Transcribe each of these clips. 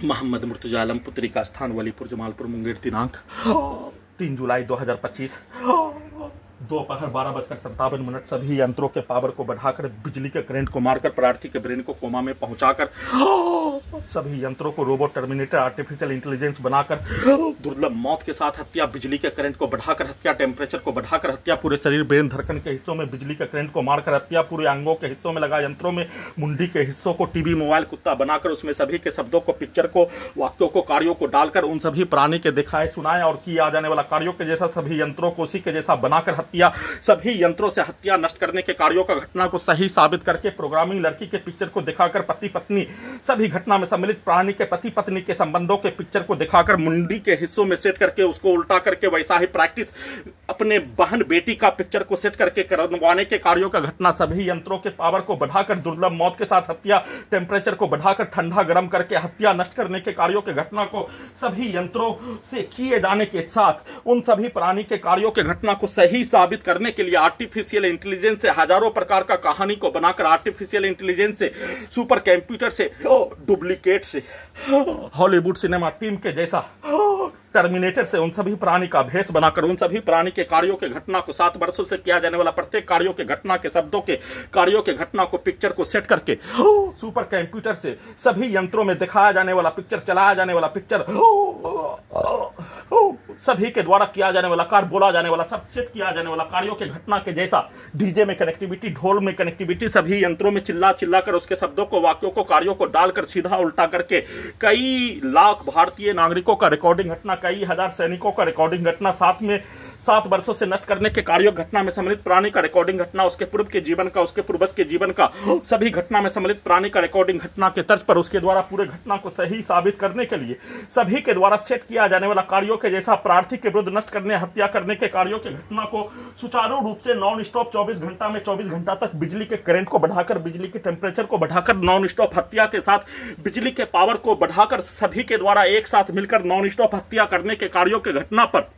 मोहम्मद मुर्तजा आलम पुत्री का स्थान वलीपुर जमालपुर मुंगेर दिनांक 3 जुलाई 2025 दोपहर 12:57 सभी यंत्रों के पावर को बढ़ाकर बिजली के करंट को मारकर प्रार्थी के ब्रेन को कोमा में पहुंचाकर सभी यंत्रों को रोबोट टर्मिनेटर आर्टिफिशियल इंटेलिजेंस बनाकर दुर्लभ मौत के साथ हत्या, बिजली के करंट को बढ़ाकर हत्या, टेम्परेचर को बढ़ाकर हत्या, पूरे शरीर ब्रेन धड़कन के हिस्सों में बिजली के करंट को मारकर हत्या, पूरे अंगों के हिस्सों में लगा यंत्रों में मुंडी के हिस्सों को टीवी मोबाइल कुत्ता बनाकर उसमें सभी के शब्दों को, पिक्चर को, वाक्यों को, कार्यों को डालकर उन सभी प्राणी के दिखाए सुनाए और किया जाने वाला कार्यों के जैसा सभी यंत्रों को उसी के जैसा बनाकर हत्या, सभी यंत्रों से हत्या नष्ट करने के कार्यों का घटना को सही साबित करके प्रोग्रामिंग लड़की के पिक्चर को दिखाकर पति पत्नी सभी घटना में सम्मिलित प्राणी के पति पत्नी के संबंधों के पिक्चर को दिखाकर मुंडी के हिस्सों में सेट करके उसको उल्टा करके वैसा ही प्रैक्टिस अपने बहन बेटी का पिक्चर को सेट करके करवाने के कार्यों का घटना, सभी यंत्रों के पावर को बढ़ाकर दुर्लभ मौत के साथ हत्या, टेम्परेचर को बढ़ाकर ठंडा गर्म करके हत्या नष्ट करने के कार्यों के घटना को सभी यंत्रों से किए जाने के साथ उन सभी प्राणी के कार्यों के घटना को सही साबित करने के लिए आर्टिफिशियल इंटेलिजेंस से हजारों प्रकार का कहानी को बनाकर आर्टिफिशियल इंटेलिजेंस से, सुपर कंप्यूटर से, डुप्लीकेट से, हॉलीवुड सिनेमा टीम के जैसा टर्मिनेटर से उन सभी प्राणी का भेष बनाकर उन सभी प्राणी के कार्यों के घटना को 7 वर्षों से किया जाने वाला प्रत्येक कार्यों के घटना के शब्दों के कार्यों के घटना को पिक्चर को सेट करके सुपर कंप्यूटर से सभी यंत्रों में दिखाया जाने वाला पिक्चर, चलाया जाने वाला पिक्चर, सभी के द्वारा किया जाने वाला कार्य, बोला जाने वाला, सब सेट किया जाने वाला कार्यों के घटना के जैसा डीजे में कनेक्टिविटी, ढोल में कनेक्टिविटी, सभी यंत्रों में चिल्ला चिल्ला कर उसके शब्दों को, वाक्यों को, कार्यों को डालकर सीधा उल्टा करके कई लाख भारतीय नागरिकों का रिकॉर्डिंग घटना, कई हजार सैनिकों का रिकॉर्डिंग घटना, साथ में 7 वर्षों से नष्ट करने के कार्यों घटना में सम्मिलित प्राणी का रिकॉर्डिंग घटना, उसके पूर्व के जीवन का, उसके पूर्वज के जीवन का, सभी घटना में सम्मिलित प्राणी का रिकॉर्डिंग घटना के तर्ज पर उसके द्वारा पूरे घटना को सही साबित करने के लिए सभी के द्वारा सेट किया जाने वाला कार्यों के जैसा प्रार्थी के विरुद्ध नष्ट करने, हत्या करने के कार्यों के घटना को सुचारू रूप से नॉन स्टॉप 24 घंटा में 24 घंटा तक बिजली के करंट को बढ़ाकर, बिजली के टेम्परेचर को बढ़ाकर, नॉन स्टॉप हत्या के साथ बिजली के पावर को बढ़ाकर सभी के द्वारा एक साथ मिलकर नॉन स्टॉप हत्या करने के कार्यों के घटना पर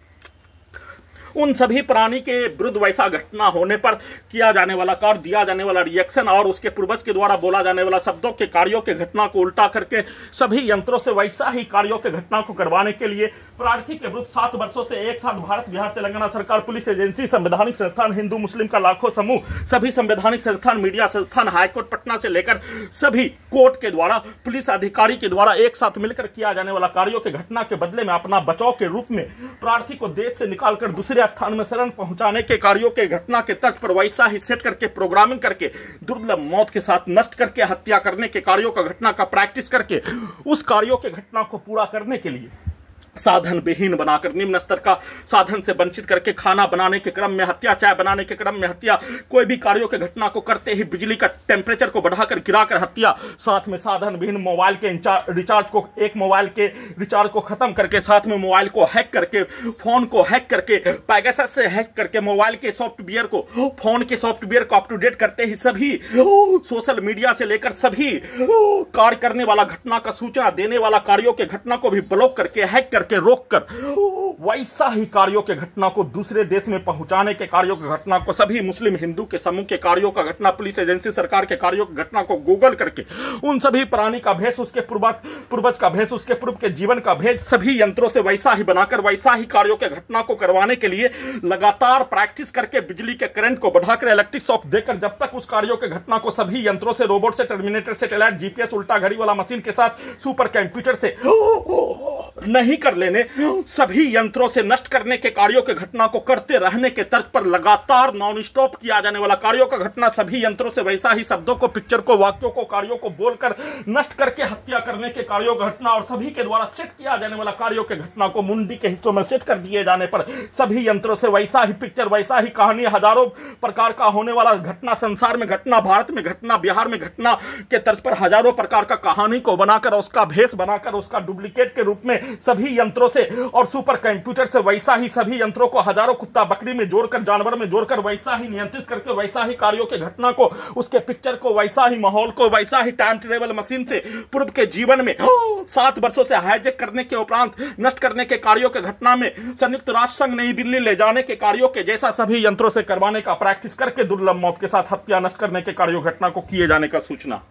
उन सभी प्राणी के विरुद्ध वैसा घटना होने पर किया जाने वाला कार्य, दिया जाने वाला रिएक्शन और उसके पूर्वज के द्वारा बोला जाने वाला शब्दों के कार्यों के घटना को उल्टा करके सभी यंत्रों से वैसा ही कार्यों के घटना को करवाने के लिए प्रार्थी के विरुद्ध 7 वर्षों से एक साथ भारत, बिहार, तेलंगाना सरकार, पुलिस एजेंसी, संवैधानिक संस्थान, हिंदू मुस्लिम का लाखों समूह, सभी संवैधानिक संस्थान, मीडिया संस्थान, हाईकोर्ट पटना से लेकर सभी कोर्ट के द्वारा, पुलिस अधिकारी के द्वारा एक साथ मिलकर किया जाने वाला कार्यों के घटना के बदले में अपना बचाव के रूप में प्रार्थी को देश से निकालकर दूसरे स्थान में शरण पहुंचाने के कार्यों के घटना के तर्ज पर वैसा ही सेट करके, प्रोग्रामिंग करके, दुर्लभ मौत के साथ नष्ट करके हत्या करने के कार्यों का घटना का प्रैक्टिस करके उस कार्यों के घटना को पूरा करने के लिए साधन विहीन बनाकर, निम्न स्तर का साधन से वंचित करके खाना बनाने के क्रम में हत्या, चाय बनाने के क्रम में हत्या, कोई भी कार्यों के घटना को करते ही बिजली का टेम्परेचर को बढ़ाकर गिराकर हत्या, साथ में साधन विहीन मोबाइल के रिचार्ज को, एक मोबाइल के रिचार्ज को खत्म करके, साथ में मोबाइल को हैक करके, फोन को हैक करके, पैगासस से हैक करके मोबाइल के सॉफ्टवेयर को, फोन के सॉफ्टवेयर को अप टू डेट करते ही सभी सोशल मीडिया से लेकर सभी कार्य करने वाला, घटना का सूचना देने वाला कार्यों के घटना को भी ब्लॉक करके, हैक करके, रोककर वैसा ही कार्यों के घटना को दूसरे देश में पहुंचाने के कार्यों की घटना को, सभी मुस्लिम हिंदू के समूह के कार्यों का घटना, पुलिस एजेंसी, सरकार के कार्यों की घटना को गूगल करके उन सभी प्राणी का भेष, उसके पूर्वज का भेष, उसके पूर्व के जीवन का भेष सभी यंत्रों से वैसा ही बनाकर वैसा ही कार्यों के घटना को करवाने के लिए लगातार प्रैक्टिस करके बिजली के करंट को बढ़ाकर, इलेक्ट्रिक शॉक देकर जब तक उस कार्यों के घटना को सभी यंत्रों से, रोबोट से, टर्मिनेटर, सैटेलाइट, जीपीएस, उल्टा घड़ी वाला मशीन के साथ, सुपर कंप्यूटर से नहीं कर लेने, सभी यंत्रों से नष्ट करने के कार्यों के घटना को करते रहने के तर्ज पर लगातार नॉन स्टॉप किया जाने वाला कार्यों का घटना, सभी यंत्रों से वैसा ही शब्दों को, पिक्चर को, वाक्यों को, कार्यों को बोलकर नष्ट करके हत्या करने के कार्यों का घटना और सभी के द्वारा सेट किया जाने वाला कार्यों के घटना को मुंडी के हिस्सों में सेट कर दिए जाने पर सभी यंत्रों से वैसा ही पिक्चर, वैसा ही कहानी, हजारों प्रकार का होने वाला घटना, संसार में घटना, भारत में घटना, बिहार में घटना के तर्ज पर हजारों प्रकार का कहानी को बनाकर, उसका भेष बनाकर, उसका डुप्लीकेट के रूप में सभी यंत्रों से और सुपर कंप्यूटर से वैसा ही सभी यंत्रों को हजारों कुत्ता बकरी में जोड़कर, जानवर में जोड़कर वैसा ही नियंत्रित करके वैसा ही कार्यों के घटना को, उसके पिक्चर को, वैसा ही माहौल को, वैसा ही टाइम ट्रेवल मशीन से पूर्व के जीवन में 7 वर्षों से हाईजेक करने के उपरांत नष्ट करने के कार्यों के घटना में संयुक्त राष्ट्र संघ नई दिल्ली ले जाने के कार्यों के जैसा सभी यंत्रों से करवाने का प्रैक्टिस करके दुर्लभ मौत के साथ हत्या नष्ट करने के कार्यों घटना को किए जाने का सूचना।